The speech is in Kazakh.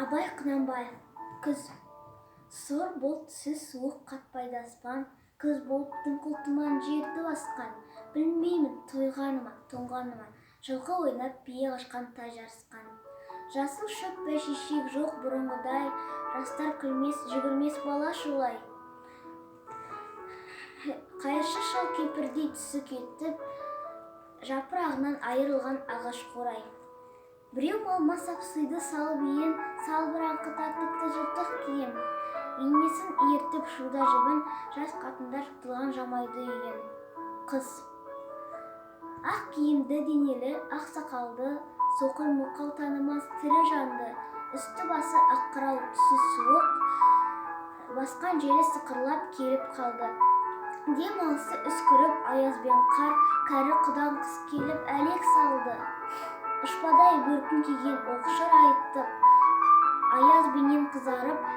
Абай Құнанбаев. Күз. Сор бұлт сіз суық қатпайды аспан, күз болып тым-құлтыман жерді басқан. Білмеймін тойғаныма, тоңғаныма, жылқы ойнап бие қашқан тай жарысқан. Жасыл шөп бәйшешек жоқ бұрынғыдай, жастар күлмес, жүгірмес бала шулай. Қайыршы шал кемпірдей түсі кетіп, жапырағынан айырылған ағаш қурай. Біреу малмасап сыйды салып иен, салбыраңқы тартыпты жыртық киім. Енесін ертіп шуда жібін, жас қатындар тұлған жамайды үйін. Қыз. Ақ киімді денелі, ақ сақалды, соқыр мұқал танымас тірі жанды. Үсті басы ақ қырау, түсі суық, басқан жері сықырлап келіп қалды. Дем алысы үскіріп, аязбен қар, кәрі құдан қыз келіп әлек салды. Ұшпадай бөркін киген оқшыр айттып, аяз бенен қызарып,